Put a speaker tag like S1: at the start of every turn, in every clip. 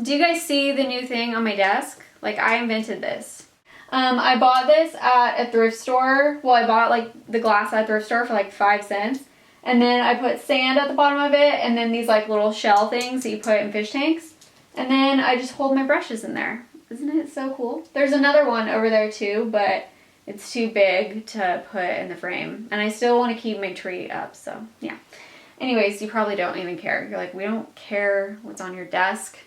S1: Do you guys see the new thing on my desk? Like, I invented this. I bought this at a thrift store. Well, I bought like the glass at a thrift store for like 5 cents. And then I put sand at the bottom of it, and then these like little shell things that you put in fish tanks. And then I just hold my brushes in there. Isn't it so cool? There's another one over there too, but it's too big to put in the frame. And I still want to keep my tree up, so yeah. Anyways, you probably don't even care. You're like, we don't care what's on your desk,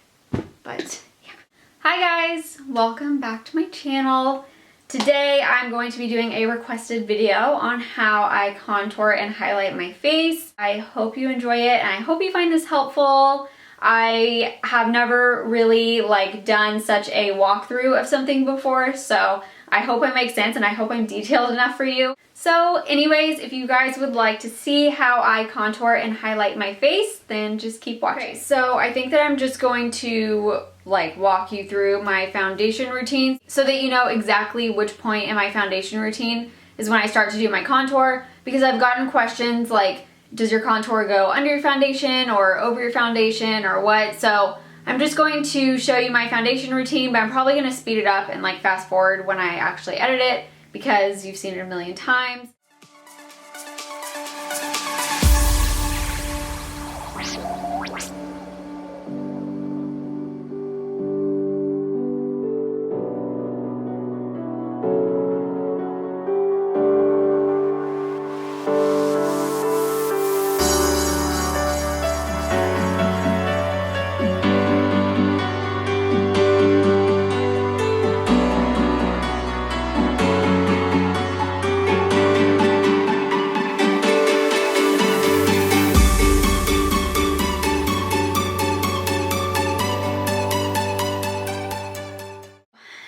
S1: but yeah. Hi guys, welcome back to my channel. Today I'm going to be doing a requested video on how I contour and highlight my face. I hope you enjoy it and I hope you find this helpful. I have never really done such a walkthrough of something before, so I hope it makes sense and I hope I'm detailed enough for you. So anyways, if you guys would like to see how I contour and highlight my face, then just keep watching. Okay, so I think that I'm just going to walk you through my foundation routine so that you know exactly which point in my foundation routine is when I start to do my contour, because I've gotten questions like, does your contour go under your foundation or over your foundation or what? So I'm just going to show you my foundation routine, but I'm probably going to speed it up and fast forward when I actually edit it because you've seen it a million times.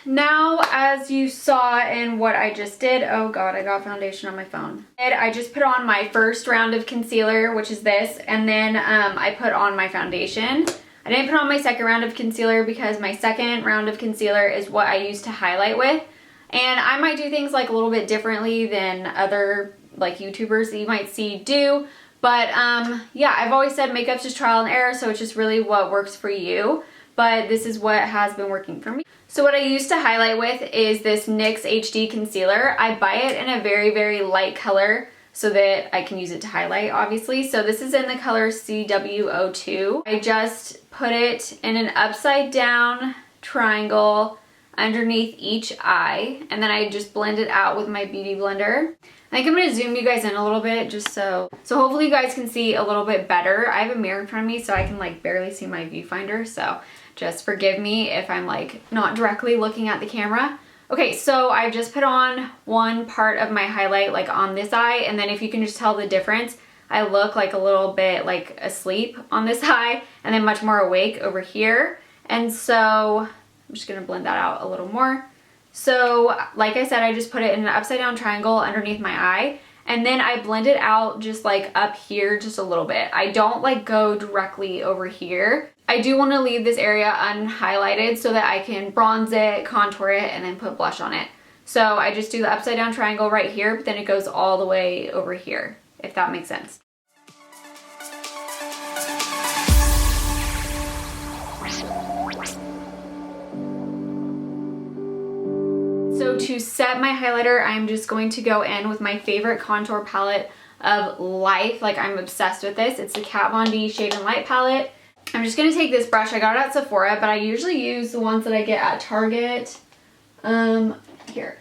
S1: Now, as you saw in what I just did, oh god, I got foundation on my phone. I just put on my first round of concealer, which is this, and then I put on my foundation. I didn't put on my second round of concealer because my second round of concealer is what I use to highlight with. And I might do things a little bit differently than other YouTubers that you might see do. But yeah, I've always said makeup's just trial and error, so it's just really what works for you. But this is what has been working for me. So what I use to highlight with is this NYX HD Concealer. I buy it in a very, very light color so that I can use it to highlight, obviously. So this is in the color CW02. I just put it in an upside down triangle underneath each eye, and then I just blend it out with my beauty blender. I think I'm going to zoom you guys in a little bit just so hopefully you guys can see a little bit better. I have a mirror in front of me so I can barely see my viewfinder, so just forgive me if I'm not directly looking at the camera. Okay, so I've just put on one part of my highlight on this eye, and then if you can just tell the difference, I look a little bit asleep on this eye and then much more awake over here. And so I'm just going to blend that out a little more. So like I said, I just put it in an upside down triangle underneath my eye, and then I blend it out just up here just a little bit. I don't go directly over here. I do want to leave this area unhighlighted so that I can bronze it, contour it, and then put blush on it. So I just do the upside down triangle right here, but then it goes all the way over here, if that makes sense. So to set my highlighter, I'm just going to go in with my favorite contour palette of life. I'm obsessed with this. It's the Kat Von D Shade and Light palette. I'm just going to take this brush. I got it at Sephora, but I usually use the ones that I get at Target. Here.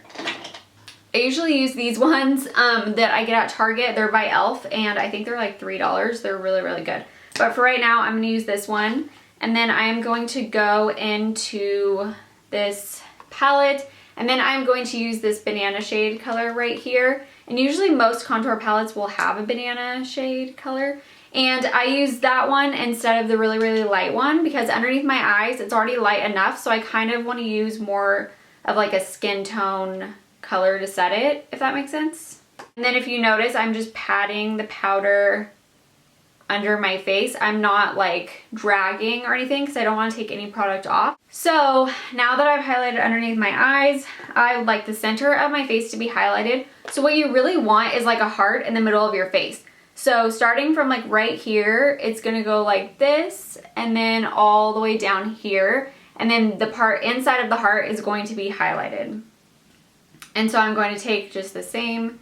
S1: I usually use these ones that I get at Target. They're by e.l.f. and I think they're $3. They're really, really good. But for right now, I'm going to use this one. And then I am going to go into this palette. And then I'm going to use this banana shade color right here. And usually most contour palettes will have a banana shade color. And I use that one instead of the really, really light one because underneath my eyes, it's already light enough. So I kind of want to use more of a skin tone color to set it, if that makes sense. And then if you notice, I'm just patting the powder under my face. I'm not dragging or anything because I don't want to take any product off. So now that I've highlighted underneath my eyes, I would like the center of my face to be highlighted. So what you really want is a heart in the middle of your face. So starting from like right here, it's gonna go like this and then all the way down here. And then the part inside of the heart is going to be highlighted. And so I'm going to take just the same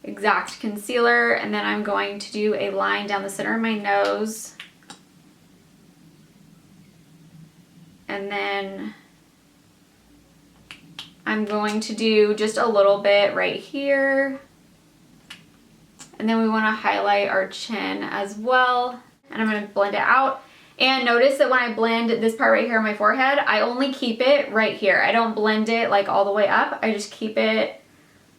S1: exact concealer and then I'm going to do a line down the center of my nose. And then I'm going to do just a little bit right here. And then we want to highlight our chin as well. And I'm going to blend it out. And notice that when I blend this part right here on my forehead, I only keep it right here. I don't blend it like all the way up. I just keep it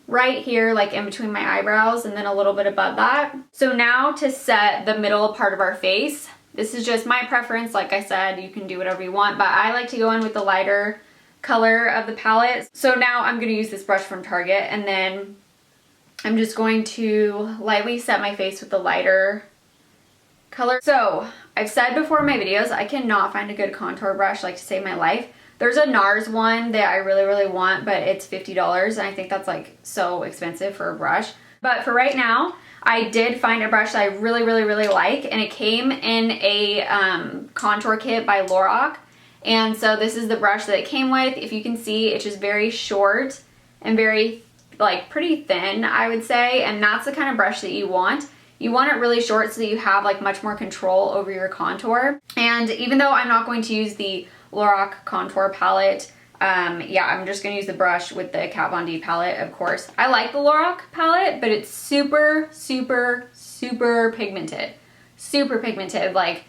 S1: right here, like in between my eyebrows and then a little bit above that. So now to set the middle part of our face, this is just my preference. Like I said, you can do whatever you want, but I like to go in with the lighter color of the palette. So now I'm going to use this brush from Target and then I'm just going to lightly set my face with the lighter color. So I've said before in my videos, I cannot find a good contour brush like to save my life. There's a Nars one that I really want, but it's $50 and I think that's like so expensive for a brush. But for right now, I did find a brush that I really like, and it came in a contour kit by Lorac. And so this is the brush that it came with. If you can see, it's just very short and very like pretty thin, I would say, and that's the kind of brush that you want. You want it really short so that you have like much more control over your contour. And even though I'm not going to use the Lorac contour palette, yeah, I'm just gonna use the brush with the Kat Von D palette, of course. I like the Lorac palette, but it's super pigmented. Super pigmented. Like,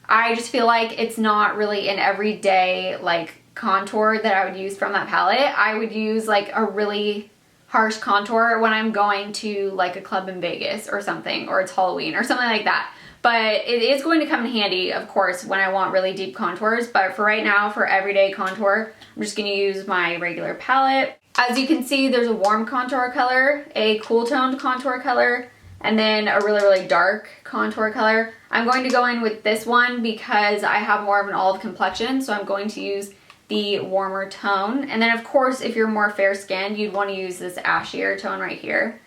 S1: I just feel like it's not really an everyday like contour that I would use from that palette. I would use like a really harsh contour when I'm going to like a club in Vegas or something, or it's Halloween or something like that. But it is going to come in handy, of course, when I want really deep contours. But for right now, for everyday contour, I'm just going to use my regular palette. As you can see, there's a warm contour color, a cool toned contour color, and then a really dark contour color. I'm going to go in with this one because I have more of an olive complexion, so I'm going to use the warmer tone. And then of course, if you're more fair skinned, you'd want to use this ashier tone right here.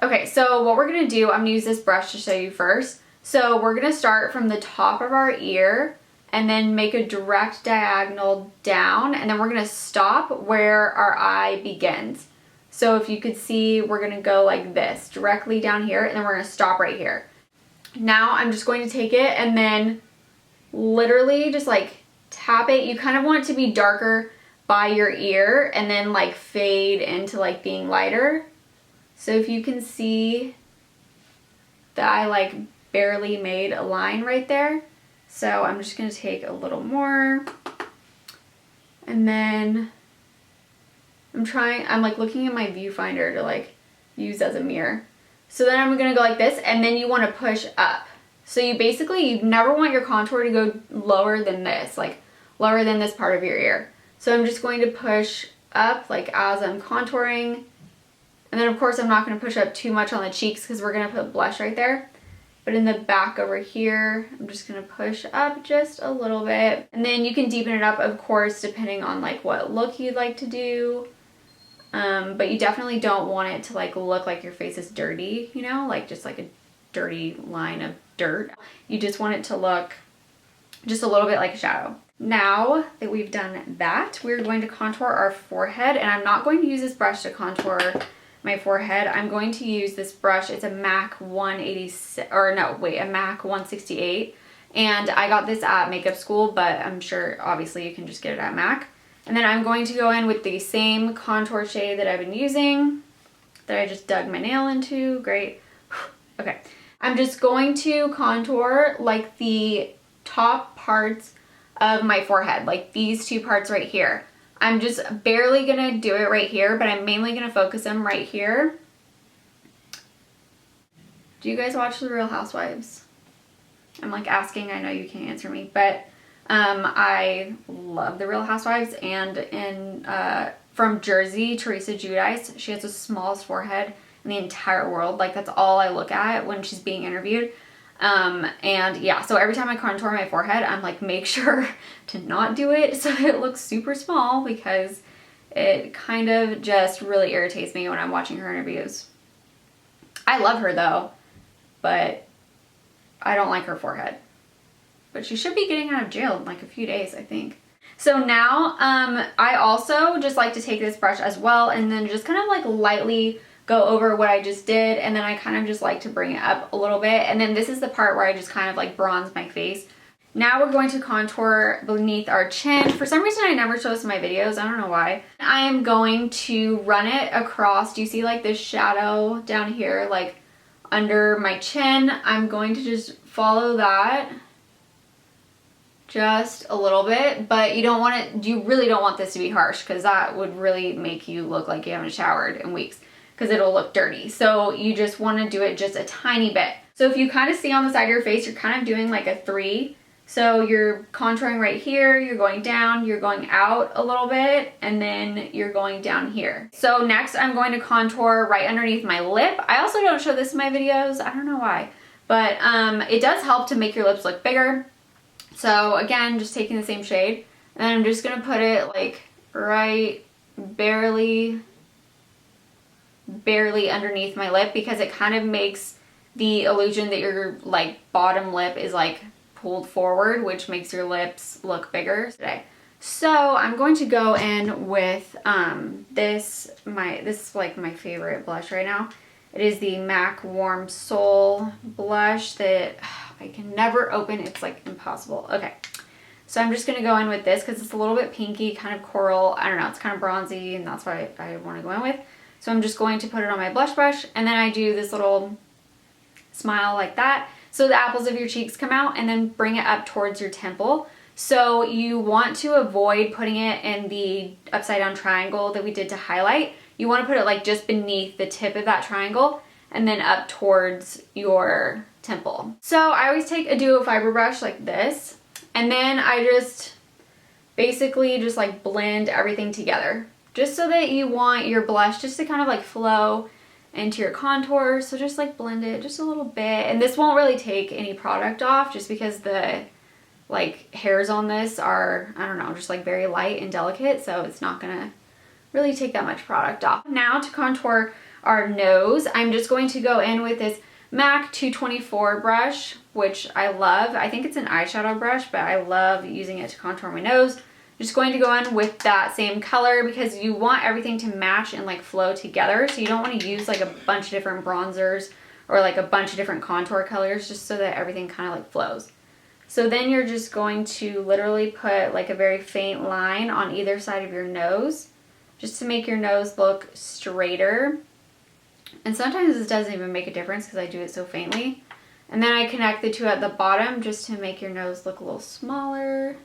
S1: Okay, so what we're gonna do, I'm gonna use this brush to show you first. So we're gonna start from the top of our ear and then make a direct diagonal down, and then we're gonna stop where our eye begins. So if you could see, we're gonna go like this, directly down here, and then we're gonna stop right here. Now I'm just going to take it and then literally just like tap it. You kind of want it to be darker by your ear and then like fade into like being lighter. So if you can see that I like barely made a line right there. So I'm just going to take a little more, and then I'm like looking at my viewfinder to like use as a mirror. So then I'm going to go like this, and then you want to push up. So you never want your contour to go lower than this, like lower than this part of your ear. So I'm just going to push up like as I'm contouring. And then of course I'm not going to push up too much on the cheeks because we're going to put blush right there. But in the back over here, I'm just going to push up just a little bit. And then you can deepen it up, of course, depending on like what look you'd like to do. But you definitely don't want it to like look like your face is dirty, you know, like just like a dirty line of dirt. You just want it to look just a little bit like a shadow. Now that we've done that, we're going to contour our forehead, and I'm not going to use this brush to contour my forehead. I'm going to use this brush. It's a MAC 186, or no, wait, a MAC 168. And I got this at makeup school, but I'm sure obviously you can just get it at MAC. And then I'm going to go in with the same contour shade that I've been using, that I just dug my nail into. Great. Okay. I'm just going to contour like the top parts of my forehead, like these two parts right here. I'm just barely gonna do it right here, but I'm mainly gonna focus them right here. Do you guys watch The Real Housewives? I'm like asking, I know you can't answer me, but I love The Real Housewives, and from Jersey, Teresa Giudice, she has the smallest forehead in the entire world. Like, that's all I look at when she's being interviewed. And yeah, so every time I contour my forehead, I'm like, make sure to not do it so it looks super small, because it kind of just really irritates me when I'm watching her interviews. I love her though, but I don't like her forehead. But she should be getting out of jail in like a few days, I think. So now I also just like to take this brush as well and then just kind of like lightly go over what I just did, and then I kind of just like to bring it up a little bit, and then this is the part where I just kind of like bronze my face. Now we're going to contour beneath our chin. For some reason I never show this in my videos, I don't know why. I am going to run it across. Do you see like this shadow down here like under my chin? I'm going to just follow that just a little bit, but you don't want it, you really don't want this to be harsh because that would really make you look like you haven't showered in weeks because it'll look dirty. So you just want to do it just a tiny bit. So if you kind of see on the side of your face, you're kind of doing like a 3. So you're contouring right here, you're going down, you're going out a little bit, and then you're going down here. So next I'm going to contour right underneath my lip. I also don't show this in my videos, I don't know why, but it does help to make your lips look bigger. So again, just taking the same shade, and then I'm just gonna put it like right barely underneath my lip because it kind of makes the illusion that your like bottom lip is like pulled forward, which makes your lips look bigger today. So I'm going to go in with this is like my favorite blush right now. It is the MAC Warm Soul blush that I can never open. It's like impossible. Okay, so I'm just gonna go in with this because it's a little bit pinky, kind of coral. I don't know, it's kind of bronzy, and that's what I want to go in with. So I'm just going to put it on my blush brush, and then I do this little smile like that. So the apples of your cheeks come out, and then bring it up towards your temple. So you want to avoid putting it in the upside down triangle that we did to highlight. You want to put it like just beneath the tip of that triangle and then up towards your temple. So I always take a duo fiber brush like this, and then I just basically just like blend everything together, just so that you want your blush just to kind of like flow into your contour. So just like blend it just a little bit, and this won't really take any product off just because the like hairs on this are, I don't know, just like very light and delicate, so it's not gonna really take that much product off. Now to contour our nose, I'm just going to go in with this MAC 224 brush, which I love. I think it's an eyeshadow brush, but I love using it to contour my nose. Just going to go in with that same color because you want everything to match and like flow together. So you don't want to use like a bunch of different bronzers or like a bunch of different contour colors, just so that everything kind of like flows. So then you're just going to literally put like a very faint line on either side of your nose, just to make your nose look straighter. And sometimes this doesn't even make a difference because I do it so faintly. And then I connect the two at the bottom just to make your nose look a little smaller.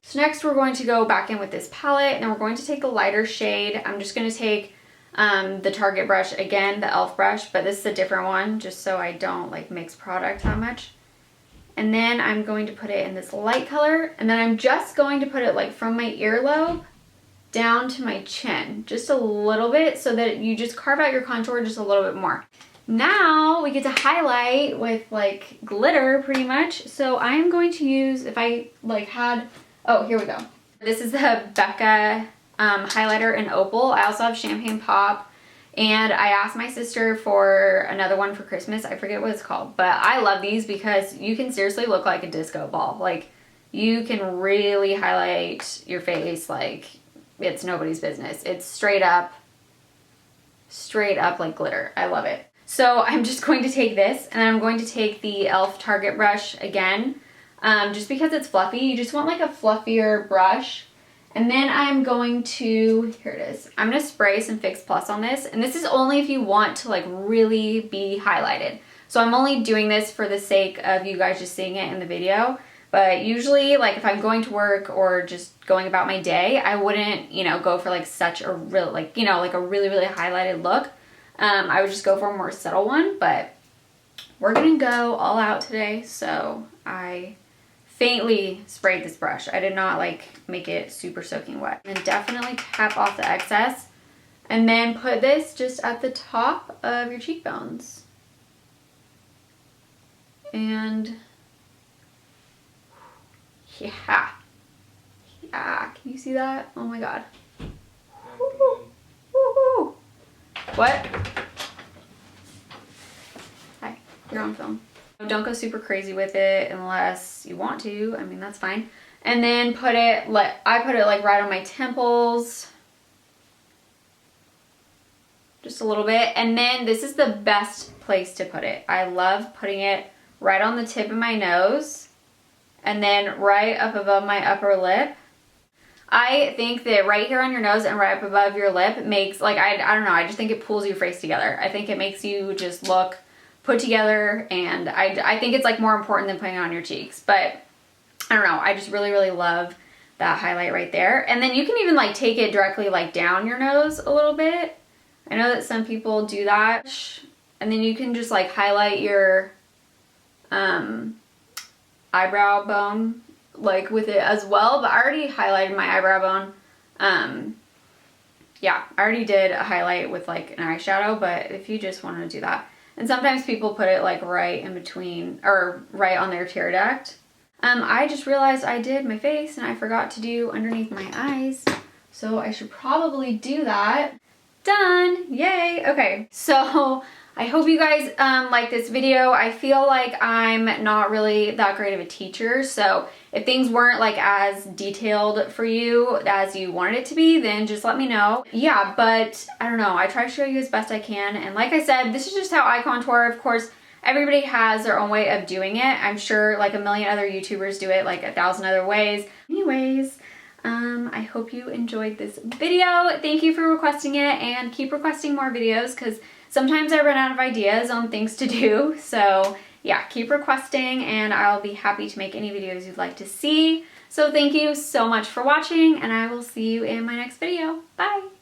S1: So next we're going to go back in with this palette, and then we're going to take a lighter shade. I'm just going to take the Target brush again, the e.l.f. brush, but this is a different one just so I don't like mix product that much. And then I'm going to put it in this light color, and then I'm just going to put it like from my earlobe down to my chin, just a little bit, so that you just carve out your contour just a little bit more. Now we get to highlight with like glitter pretty much. So I am going to use, if I like had, oh, here we go. This is the Becca highlighter in Opal. I also have Champagne Pop, and I asked my sister for another one for Christmas. I forget what it's called, but I love these because you can seriously look like a disco ball. Like, you can really highlight your face like it's nobody's business. It's straight up like glitter. I love it. So I'm just going to take this, and I'm going to take the e.l.f. Target brush again, just because it's fluffy. You just want like a fluffier brush. And then I'm going to, here it is, I'm going to spray some Fix Plus on this. And this is only if you want to like really be highlighted. So I'm only doing this for the sake of you guys just seeing it in the video. But usually, like if I'm going to work or just going about my day, I wouldn't, you know, go for like such a real, like, you know, like a really, really highlighted look. I would just go for a more subtle one, but we're going to go all out today. So I faintly sprayed this brush. I did not like make it super soaking wet. And definitely tap off the excess, and then put this just at the top of your cheekbones. And yeah, can you see that? Oh my god. Woo-hoo. What? Hi, you're on film. Don't go super crazy with it unless you want to. I mean, that's fine. And then put it, I put it like right on my temples. Just a little bit. And then this is the best place to put it. I love putting it right on the tip of my nose and then right up above my upper lip. I think that right here on your nose and right up above your lip makes, like, I don't know, I just think it pulls your face together. I think it makes you just look put together, and I think it's like more important than putting it on your cheeks. But I don't know, I just really, really love that highlight right there. And then you can even like take it directly like down your nose a little bit. I know that some people do that. And then you can just like highlight your eyebrow bone like with it as well. But I already highlighted my eyebrow bone. Yeah, I already did a highlight with like an eyeshadow, but if you just want to do that. And sometimes people put it like right in between or right on their tear duct. I just realized I did my face and I forgot to do underneath my eyes. So I should probably do that. Done! Yay! Okay, so I hope you guys like this video. I feel like I'm not really that great of a teacher, so if things weren't like as detailed for you as you wanted it to be, then just let me know. Yeah, but I don't know. I try to show you as best I can, and like I said, this is just how I contour. Of course, everybody has their own way of doing it. I'm sure like a million other YouTubers do it like 1,000 other ways. Anyways, I hope you enjoyed this video. Thank you for requesting it, and keep requesting more videos because sometimes I run out of ideas on things to do. So yeah, keep requesting and I'll be happy to make any videos you'd like to see. So thank you so much for watching, and I will see you in my next video. Bye!